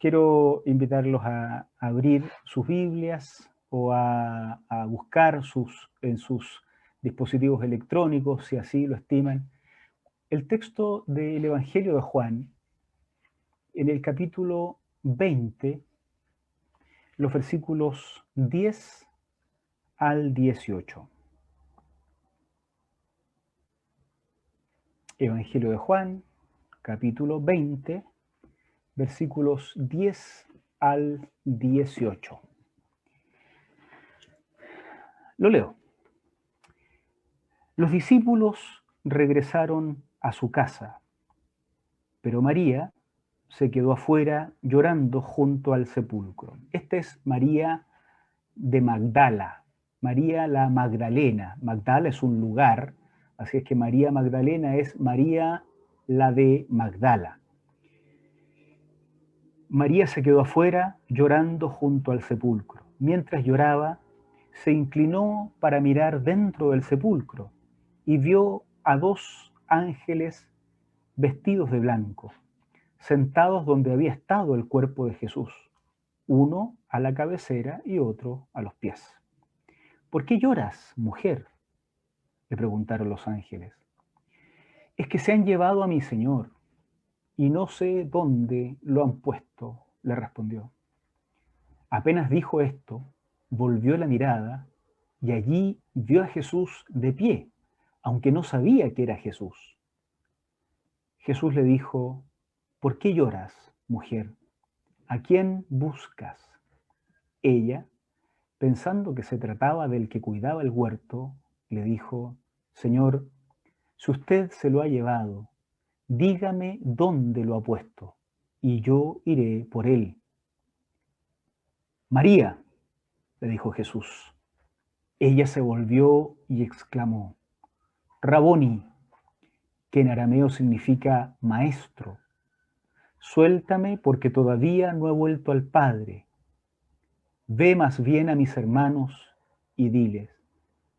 quiero invitarlos a abrir sus Biblias o a buscar en sus dispositivos electrónicos, si así lo estiman, el texto del Evangelio de Juan, en el capítulo 20, los versículos 10 al 18. Evangelio de Juan, capítulo 20, versículos 10 al 18. Lo leo. Los discípulos regresaron a su casa, pero María se quedó afuera llorando junto al sepulcro. Esta es María de Magdala, María la Magdalena. Magdala es un lugar, así es que María Magdalena es María la de Magdala. María se quedó afuera llorando junto al sepulcro. Mientras lloraba, se inclinó para mirar dentro del sepulcro y vio a dos ángeles vestidos de blanco, sentados donde había estado el cuerpo de Jesús, uno a la cabecera y otro a los pies. ¿Por qué lloras, mujer?, le preguntaron los ángeles. Es que se han llevado a mi Señor y no sé dónde lo han puesto, le respondió. Apenas dijo esto, volvió la mirada y allí vio a Jesús de pie, aunque no sabía que era Jesús. Jesús le dijo, ¿por qué lloras, mujer? ¿A quién buscas? Ella, pensando que se trataba del que cuidaba el huerto, le dijo, Señor, si usted se lo ha llevado, dígame dónde lo ha puesto, y yo iré por él. María, le dijo Jesús. Ella se volvió y exclamó, Raboni, que en arameo significa maestro. Suéltame porque todavía no he vuelto al Padre. Ve más bien a mis hermanos y diles,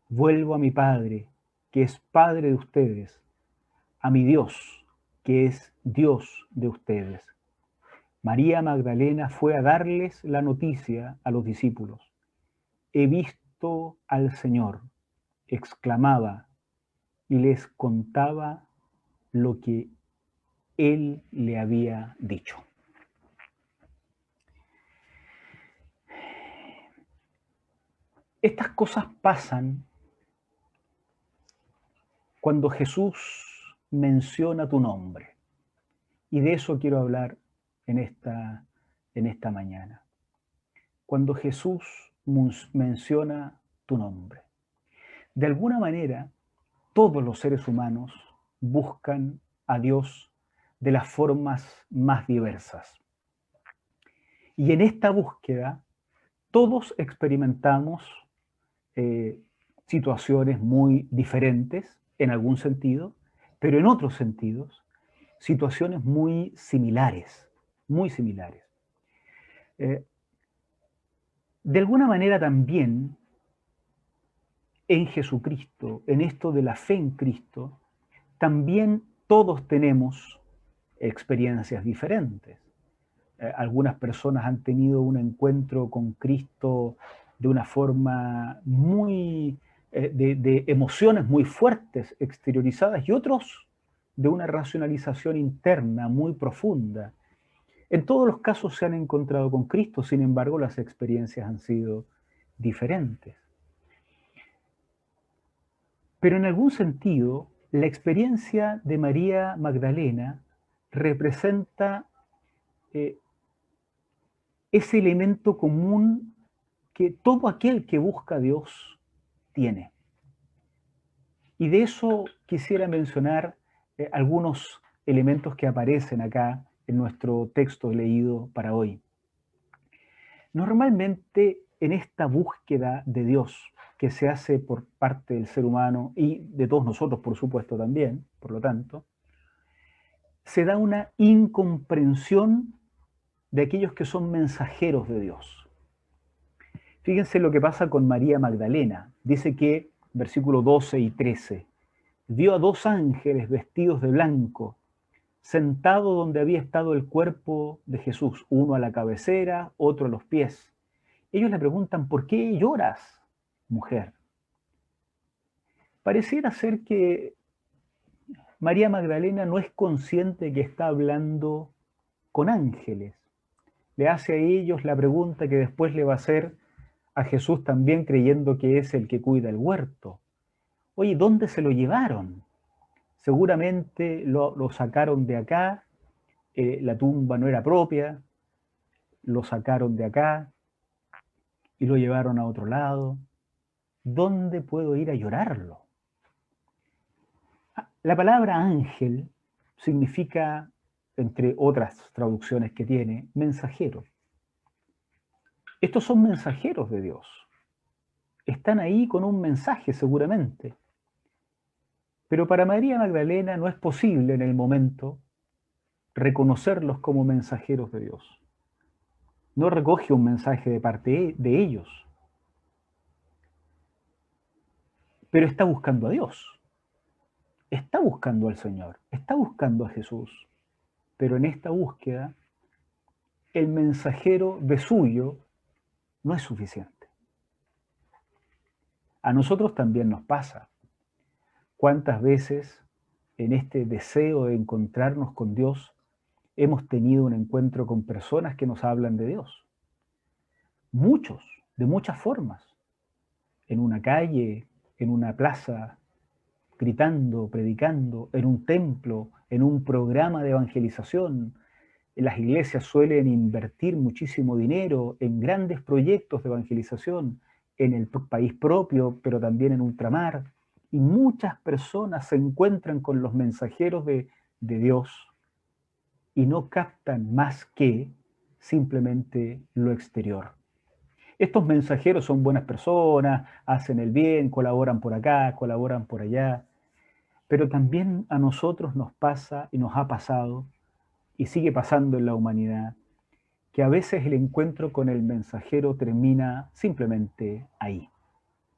vuelvo a mi Padre, que es Padre de ustedes, a mi Dios, que es Dios de ustedes. María Magdalena fue a darles la noticia a los discípulos. He visto al Señor, exclamaba, y les contaba lo que Él le había dicho. Estas cosas pasan cuando Jesús menciona tu nombre. Y de eso quiero hablar en esta mañana. Cuando Jesús menciona tu nombre. De alguna manera, todos los seres humanos buscan a Dios de las formas más diversas. Y en esta búsqueda, todos experimentamos situaciones muy diferentes en algún sentido, pero en otros sentidos, situaciones muy similares, muy similares. De alguna manera también en Jesucristo, en esto de la fe en Cristo, también todos tenemos experiencias diferentes. Algunas personas han tenido un encuentro con Cristo de una forma muy, de emociones muy fuertes, exteriorizadas, y otros de una racionalización interna muy profunda. En todos los casos se han encontrado con Cristo, sin embargo, las experiencias han sido diferentes. Pero en algún sentido, la experiencia de María Magdalena representa ese elemento común que todo aquel que busca a Dios tiene. Y de eso quisiera mencionar algunos elementos que aparecen acá en nuestro texto leído para hoy. Normalmente en esta búsqueda de Dios que se hace por parte del ser humano y de todos nosotros, por supuesto, también, por lo tanto, se da una incomprensión de aquellos que son mensajeros de Dios. Fíjense lo que pasa con María Magdalena. Dice que, versículos 12 y 13, vio a dos ángeles vestidos de blanco, sentado donde había estado el cuerpo de Jesús, uno a la cabecera, otro a los pies. Ellos le preguntan, ¿por qué lloras, mujer? Pareciera ser que María Magdalena no es consciente que está hablando con ángeles. Le hace a ellos la pregunta que después le va a hacer a Jesús también, creyendo que es el que cuida el huerto. Oye, ¿dónde se lo llevaron? Seguramente lo sacaron de acá, la tumba no era propia, lo sacaron de acá y lo llevaron a otro lado. ¿Dónde puedo ir a llorarlo? La palabra ángel significa, entre otras traducciones que tiene, mensajero. Estos son mensajeros de Dios. Están ahí con un mensaje seguramente. Pero para María Magdalena no es posible en el momento reconocerlos como mensajeros de Dios. No recoge un mensaje de parte de ellos, pero está buscando a Dios, está buscando al Señor, está buscando a Jesús. Pero en esta búsqueda, el mensajero de suyo no es suficiente. A nosotros también nos pasa. ¿Cuántas veces en este deseo de encontrarnos con Dios hemos tenido un encuentro con personas que nos hablan de Dios? Muchos, de muchas formas. En una calle, en una plaza, gritando, predicando, en un templo, en un programa de evangelización. Las iglesias suelen invertir muchísimo dinero en grandes proyectos de evangelización en el país propio, pero también en ultramar. Y muchas personas se encuentran con los mensajeros de Dios y no captan más que simplemente lo exterior. Estos mensajeros son buenas personas, hacen el bien, colaboran por acá, colaboran por allá, pero también a nosotros nos pasa y nos ha pasado y sigue pasando en la humanidad, que a veces el encuentro con el mensajero termina simplemente ahí,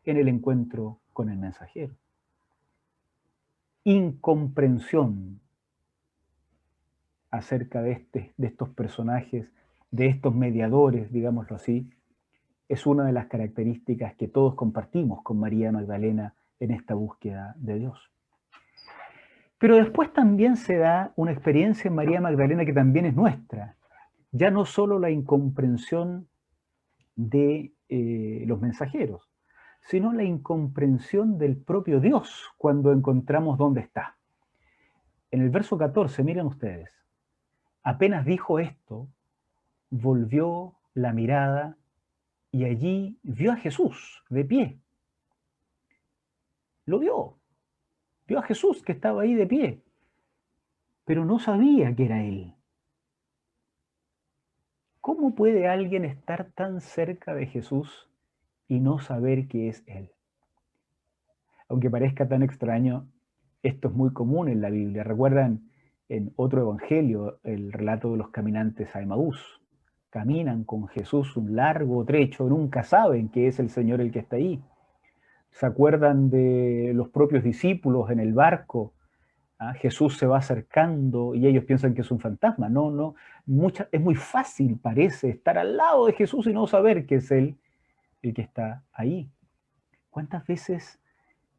en el encuentro con el mensajero. Incomprensión acerca de estos personajes, de estos mediadores, digámoslo así, es una de las características que todos compartimos con María Magdalena en esta búsqueda de Dios. Pero después también se da una experiencia en María Magdalena que también es nuestra. Ya no solo la incomprensión de los mensajeros, sino la incomprensión del propio Dios cuando encontramos dónde está. En el verso 14, miren ustedes, apenas dijo esto, volvió la mirada y allí vio a Jesús de pie. Lo vio a Jesús que estaba ahí de pie, pero no sabía que era Él. ¿Cómo puede alguien estar tan cerca de Jesús y no saber que es Él? Aunque parezca tan extraño, esto es muy común en la Biblia. ¿Recuerdan en otro evangelio el relato de los caminantes a Emaús? Caminan con Jesús un largo trecho, nunca saben que es el Señor el que está ahí. ¿Se acuerdan de los propios discípulos en el barco? Jesús se va acercando y ellos piensan que es un fantasma. No, no. Es muy fácil, parece, estar al lado de Jesús y no saber que es Él el que está ahí. ¿Cuántas veces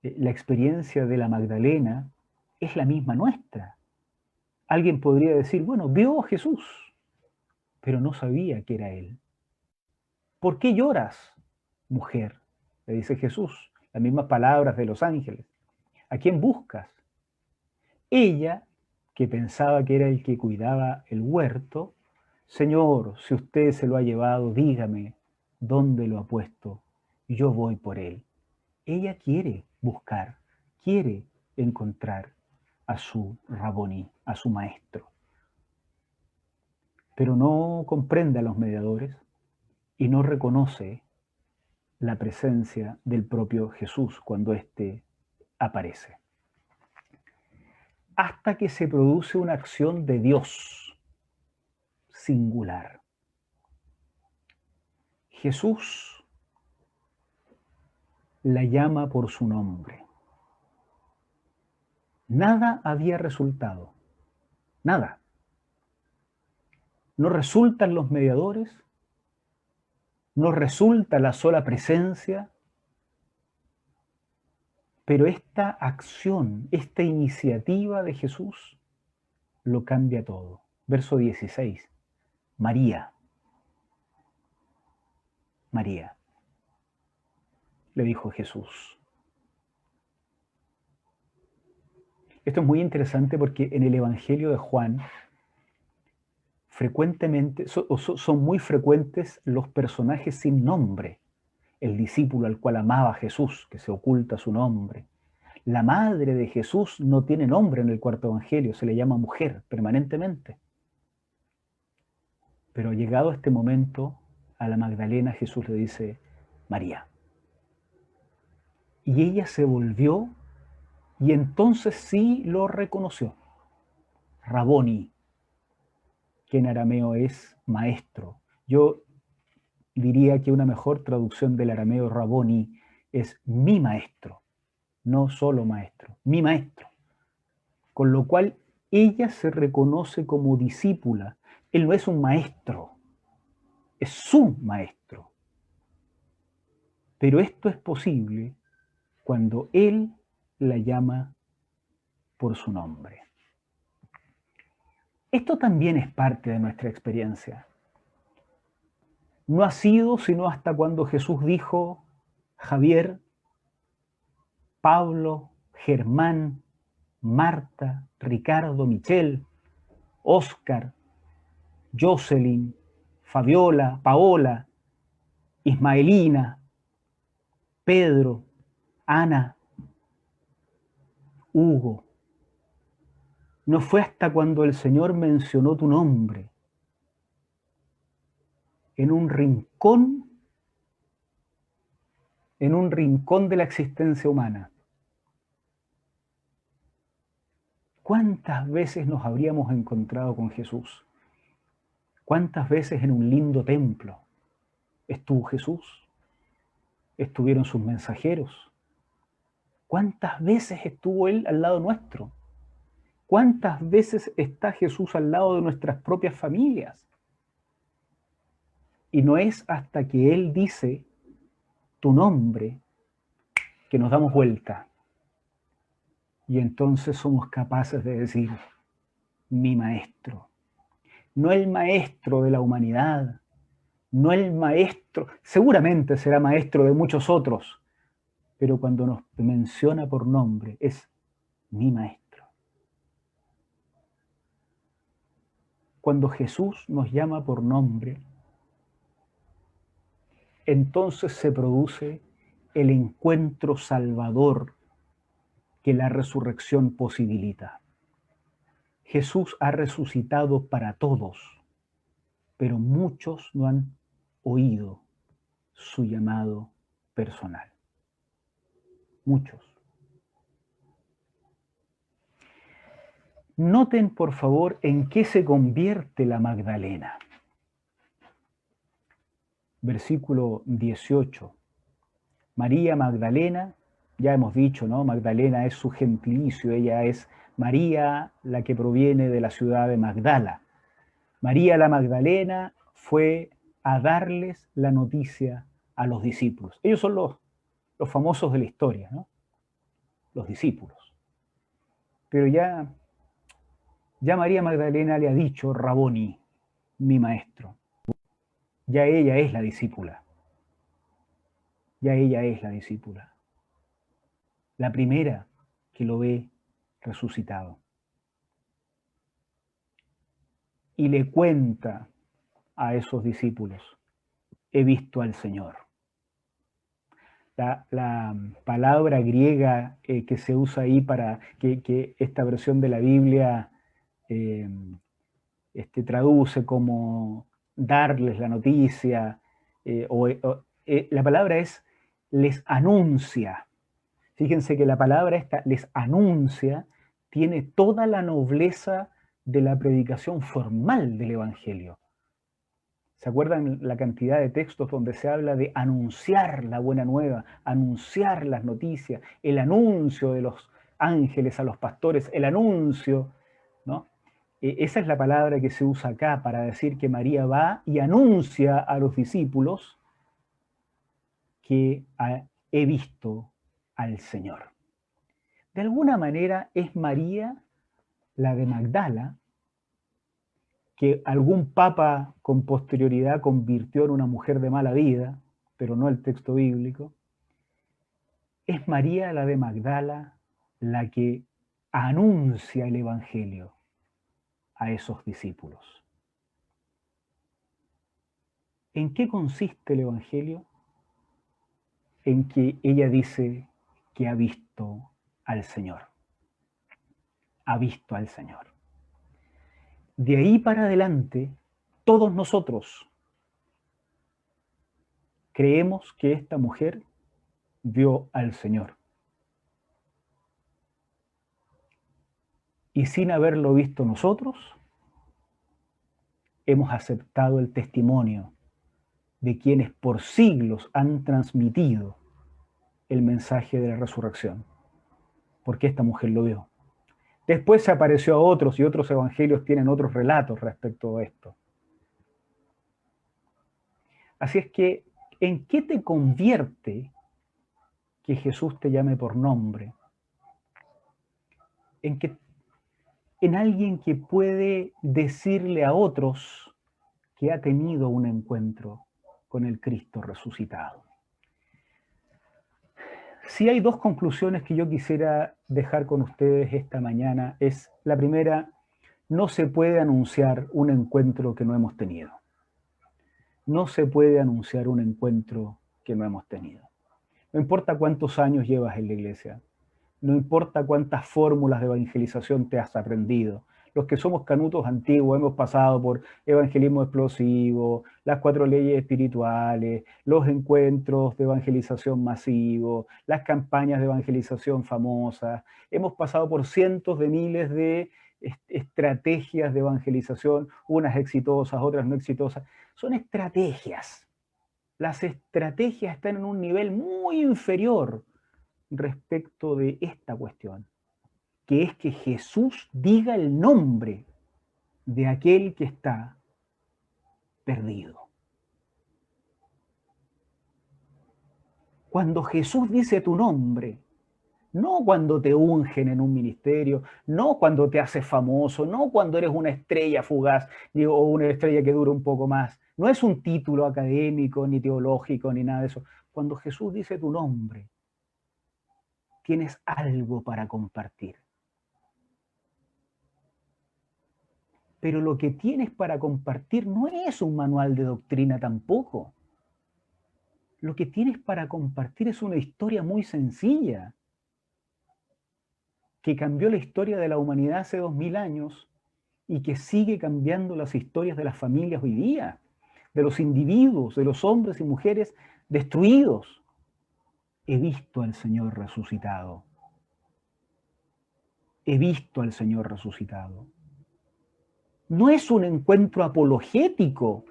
la experiencia de la Magdalena es la misma nuestra? Alguien podría decir, bueno, vio a Jesús, pero no sabía que era Él. ¿Por qué lloras, mujer? Le dice Jesús, las mismas palabras de los ángeles. ¿A quién buscas? Ella, que pensaba que era el que cuidaba el huerto, Señor, si usted se lo ha llevado, dígame dónde lo ha puesto, yo voy por él. Ella quiere buscar, quiere encontrar a su Rabboni, a su maestro, pero no comprende a los mediadores y no reconoce la presencia del propio Jesús cuando éste aparece. Hasta que se produce una acción de Dios singular. Jesús la llama por su nombre. Nada había resultado, Nada. No resultan los mediadores, no resulta la sola presencia, pero esta acción, esta iniciativa de Jesús lo cambia todo. Verso 16. María, María, le dijo Jesús. Esto es muy interesante porque en el Evangelio de Juan frecuentemente son muy frecuentes los personajes sin nombre. El discípulo al cual amaba Jesús, que se oculta su nombre. La madre de Jesús no tiene nombre en el cuarto evangelio, se le llama mujer permanentemente. Pero llegado este momento, a la Magdalena Jesús le dice, María. Y ella se volvió y entonces sí lo reconoció. Raboni, que en arameo es maestro. Yo diría que una mejor traducción del arameo Raboni es mi maestro, no solo maestro, mi maestro. Con lo cual ella se reconoce como discípula. Él no es un maestro, es su maestro. Pero esto es posible cuando él la llama por su nombre. Esto también es parte de nuestra experiencia. No ha sido sino hasta cuando Jesús dijo, Javier, Pablo, Germán, Marta, Ricardo, Michelle, Oscar, Jocelyn, Fabiola, Paola, Ismaelina, Pedro, Ana, Hugo. No fue hasta cuando el Señor mencionó tu nombre en un rincón de la existencia humana. ¿Cuántas veces nos habríamos encontrado con Jesús? ¿Cuántas veces en un lindo templo estuvo Jesús? ¿Estuvieron sus mensajeros? ¿Cuántas veces estuvo Él al lado nuestro? ¿Cuántas veces está Jesús al lado de nuestras propias familias? Y no es hasta que Él dice tu nombre que nos damos vuelta. Y entonces somos capaces de decir, mi maestro. No el maestro de la humanidad, no el maestro, seguramente será maestro de muchos otros, pero cuando nos menciona por nombre es mi maestro. Cuando Jesús nos llama por nombre, entonces se produce el encuentro salvador que la resurrección posibilita. Jesús ha resucitado para todos, pero muchos no han oído su llamado personal. Muchos. Noten, por favor, en qué se convierte la Magdalena. Versículo 18. María Magdalena, ya hemos dicho, ¿no? Magdalena es su gentilicio, ella es María, la que proviene de la ciudad de Magdala. María la Magdalena fue a darles la noticia a los discípulos. Ellos son los famosos de la historia, ¿no? Los discípulos. Pero ya María Magdalena le ha dicho, Raboni, mi maestro. Ya ella es la discípula. Ya ella es la discípula. La primera que lo ve resucitado. Y le cuenta a esos discípulos, he visto al Señor. La palabra griega que se usa ahí para que esta versión de la Biblia traduce como darles la noticia, la palabra es les anuncia. Fíjense que la palabra esta, les anuncia, tiene toda la nobleza de la predicación formal del Evangelio. ¿Se acuerdan la cantidad de textos donde se habla de anunciar la buena nueva, anunciar las noticias, el anuncio de los ángeles a los pastores, el anuncio, ¿no? Esa es la palabra que se usa acá para decir que María va y anuncia a los discípulos que he visto al Señor. De alguna manera es María, la de Magdala, que algún papa con posterioridad convirtió en una mujer de mala vida, pero no el texto bíblico. Es María, la de Magdala, la que anuncia el Evangelio a esos discípulos. ¿En qué consiste el Evangelio? En que ella dice que ha visto al Señor. Ha visto al Señor. De ahí para adelante, todos nosotros creemos que esta mujer vio al Señor. Y sin haberlo visto nosotros, hemos aceptado el testimonio de quienes por siglos han transmitido el mensaje de la resurrección, porque esta mujer lo vio. Después se apareció a otros y otros evangelios tienen otros relatos respecto a esto. Así es que, ¿en qué te convierte que Jesús te llame por nombre? En alguien que puede decirle a otros que ha tenido un encuentro con el Cristo resucitado. Si hay dos conclusiones que yo quisiera dejar con ustedes esta mañana, es la primera: no se puede anunciar un encuentro que no hemos tenido. No se puede anunciar un encuentro que no hemos tenido. No importa cuántos años llevas en la iglesia, no importa cuántas fórmulas de evangelización te has aprendido. Los que somos canutos antiguos hemos pasado por evangelismo explosivo, las 4 leyes espirituales, los encuentros de evangelización masivo, las campañas de evangelización famosas. Hemos pasado por cientos de miles de estrategias de evangelización, unas exitosas, otras no exitosas. Son estrategias. Las estrategias están en un nivel muy inferior respecto de esta cuestión, que es que Jesús diga el nombre de aquel que está perdido. Cuando Jesús dice tu nombre, no cuando te ungen en un ministerio, no cuando te haces famoso, no cuando eres una estrella fugaz o una estrella que dura un poco más. No es un título académico, ni teológico, ni nada de eso. Cuando Jesús dice tu nombre, tienes algo para compartir. Pero lo que tienes para compartir no es un manual de doctrina tampoco. Lo que tienes para compartir es una historia muy sencilla, que cambió la historia de la humanidad hace 2000 años y que sigue cambiando las historias de las familias hoy día, de los individuos, de los hombres y mujeres destruidos. He visto al Señor resucitado. He visto al Señor resucitado. No es un encuentro apologético.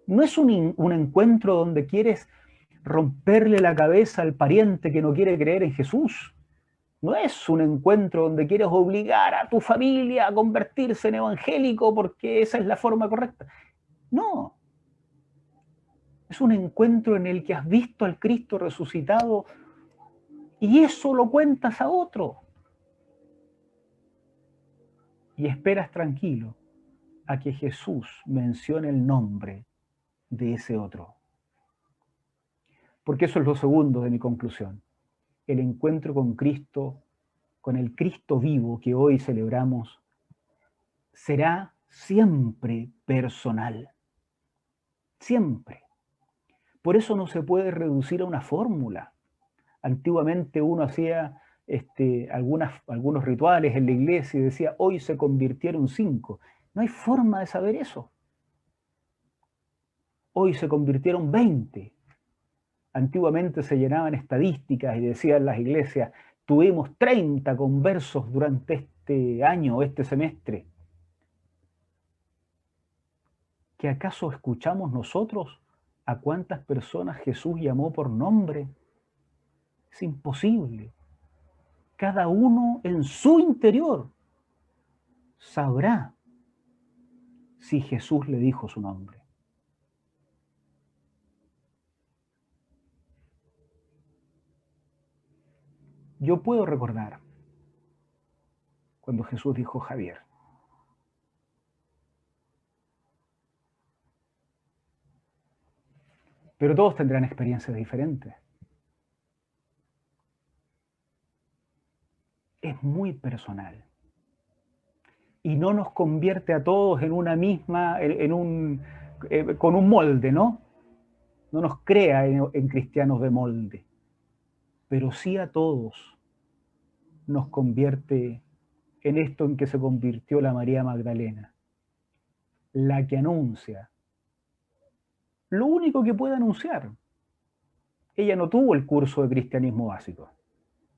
No es un encuentro donde quieres romperle la cabeza al pariente que no quiere creer en Jesús. No es un encuentro donde quieres obligar a tu familia a convertirse en evangélico porque esa es la forma correcta. No. Es un encuentro en el que has visto al Cristo resucitado y eso lo cuentas a otro. Y esperas tranquilo a que Jesús mencione el nombre de ese otro. Porque eso es lo segundo de mi conclusión. El encuentro con Cristo, con el Cristo vivo que hoy celebramos, será siempre personal. Siempre. Por eso no se puede reducir a una fórmula. Antiguamente uno hacía algunos rituales en la iglesia y decía, hoy se convirtieron 5. No hay forma de saber eso. Hoy se convirtieron 20. Antiguamente se llenaban estadísticas y decían las iglesias, tuvimos 30 conversos durante este año, este semestre. ¿Que acaso escuchamos nosotros a cuántas personas Jesús llamó por nombre? Es imposible. Cada uno en su interior sabrá si Jesús le dijo su nombre. Yo puedo recordar cuando Jesús dijo Javier. Pero todos tendrán experiencias diferentes. Es muy personal. Y no nos convierte a todos en una misma, con un molde, ¿no? No nos crea en cristianos de molde. Pero sí a todos nos convierte en esto en que se convirtió la María Magdalena, la que anuncia lo único que puede anunciar. Ella no tuvo el curso de cristianismo básico,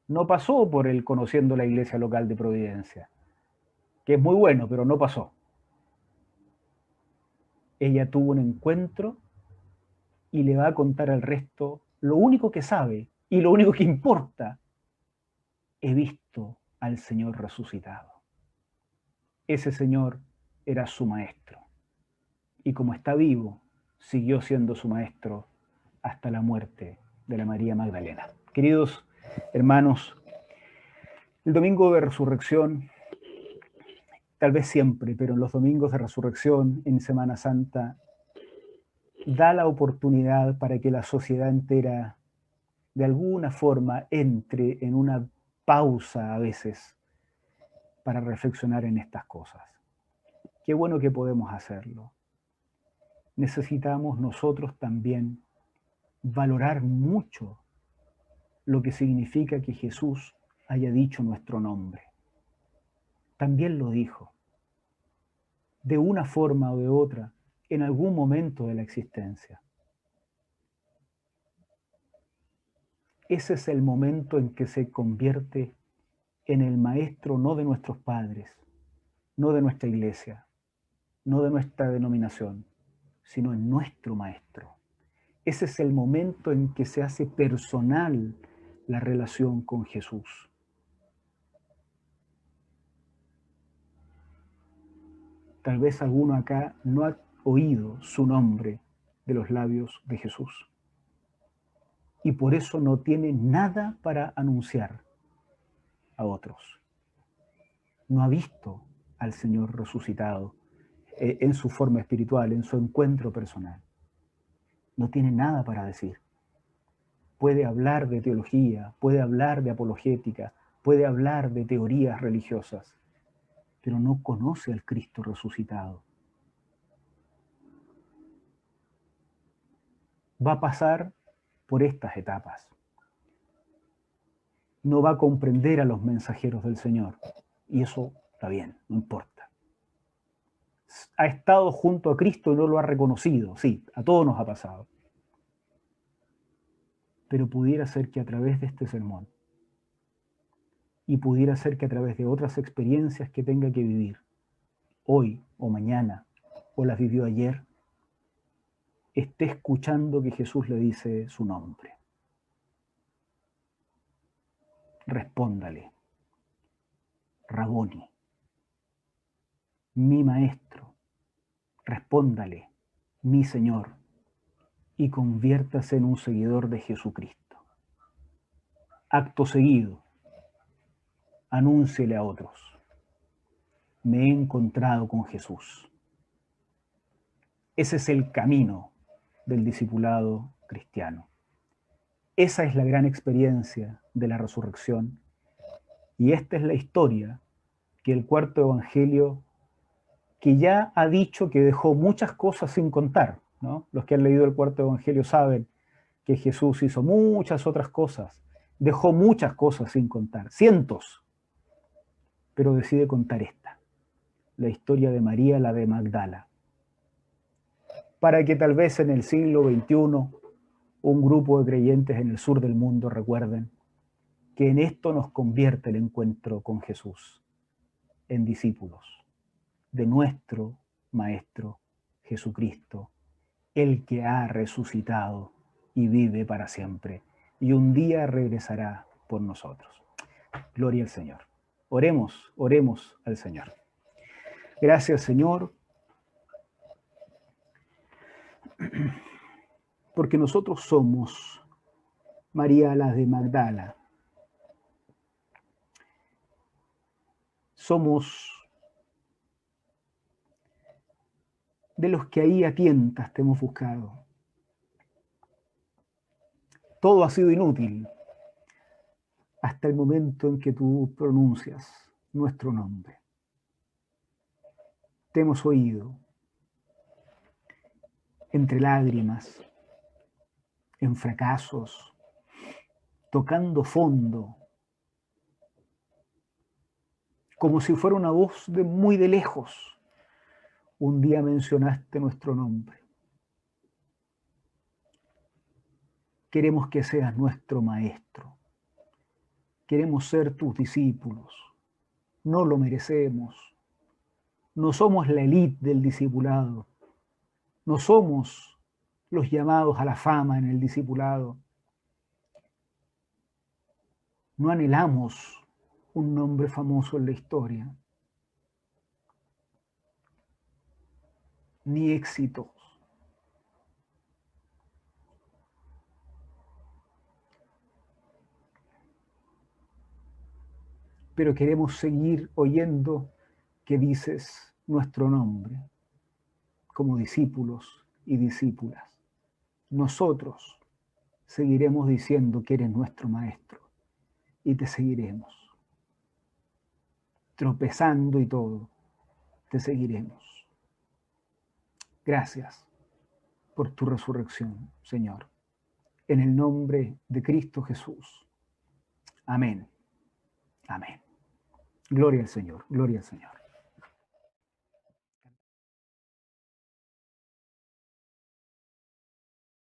no pasó por el conociendo la iglesia local de Providencia, que es muy bueno, pero no pasó. Ella tuvo un encuentro y le va a contar al resto lo único que sabe y lo único que importa. He visto al Señor resucitado. Ese Señor era su maestro. Y como está vivo, siguió siendo su maestro hasta la muerte de la María Magdalena. Queridos hermanos, el domingo de resurrección, tal vez siempre, pero en los domingos de resurrección, en Semana Santa, da la oportunidad para que la sociedad entera, de alguna forma, entre en una pausa a veces para reflexionar en estas cosas. Qué bueno que podemos hacerlo. Necesitamos nosotros también valorar mucho lo que significa que Jesús haya dicho nuestro nombre. También lo dijo, de una forma o de otra, en algún momento de la existencia. Ese es el momento en que se convierte en el maestro no de nuestros padres, no de nuestra iglesia, no de nuestra denominación, sino en nuestro maestro. Ese es el momento en que se hace personal la relación con Jesús. Tal vez alguno acá no ha oído su nombre de los labios de Jesús y por eso no tiene nada para anunciar a otros. No ha visto al Señor resucitado en su forma espiritual, en su encuentro personal. No tiene nada para decir. Puede hablar de teología, puede hablar de apologética, puede hablar de teorías religiosas, pero no conoce al Cristo resucitado. Va a pasar por estas etapas. No va a comprender a los mensajeros del Señor, y eso está bien, no importa. Ha estado junto a Cristo y no lo ha reconocido, sí, a todos nos ha pasado. Pero pudiera ser que a través de este sermón, y pudiera ser que a través de otras experiencias que tenga que vivir, hoy o mañana, o las vivió ayer, esté escuchando que Jesús le dice su nombre. Respóndale, Raboni, mi maestro. Respóndale, mi Señor, y conviértase en un seguidor de Jesucristo. Acto seguido, anúnciele a otros: me he encontrado con Jesús. Ese es el camino del discipulado cristiano. Esa es la gran experiencia de la resurrección, y esta es la historia que el cuarto evangelio, que ya ha dicho que dejó muchas cosas sin contar, ¿no? Los que han leído el cuarto evangelio saben que Jesús hizo muchas otras cosas, dejó muchas cosas sin contar, cientos, pero decide contar esta, la historia de María, la de Magdala, para que tal vez en el siglo XXI un grupo de creyentes en el sur del mundo recuerden que en esto nos convierte el encuentro con Jesús, en discípulos de nuestro Maestro Jesucristo, el que ha resucitado y vive para siempre, y un día regresará por nosotros. Gloria al Señor. Oremos al Señor. Gracias, Señor, porque nosotros somos María la de Magdala. Somos de los que ahí a tientas te hemos buscado. Todo ha sido inútil hasta el momento en que tú pronuncias nuestro nombre. Te hemos oído entre lágrimas, en fracasos, tocando fondo, como si fuera una voz de muy de lejos. Un día mencionaste nuestro nombre. Queremos que seas nuestro maestro. Queremos ser tus discípulos. No lo merecemos. No somos la élite del discipulado. No somos los llamados a la fama en el discipulado. No anhelamos un nombre famoso en la historia, ni éxitos. Pero queremos seguir oyendo que dices nuestro nombre como discípulos y discípulas. Nosotros seguiremos diciendo que eres nuestro maestro y te seguiremos. Tropezando y todo, te seguiremos. Gracias por tu resurrección, Señor. En el nombre de Cristo Jesús. Amén. Amén. Gloria al Señor, gloria al Señor.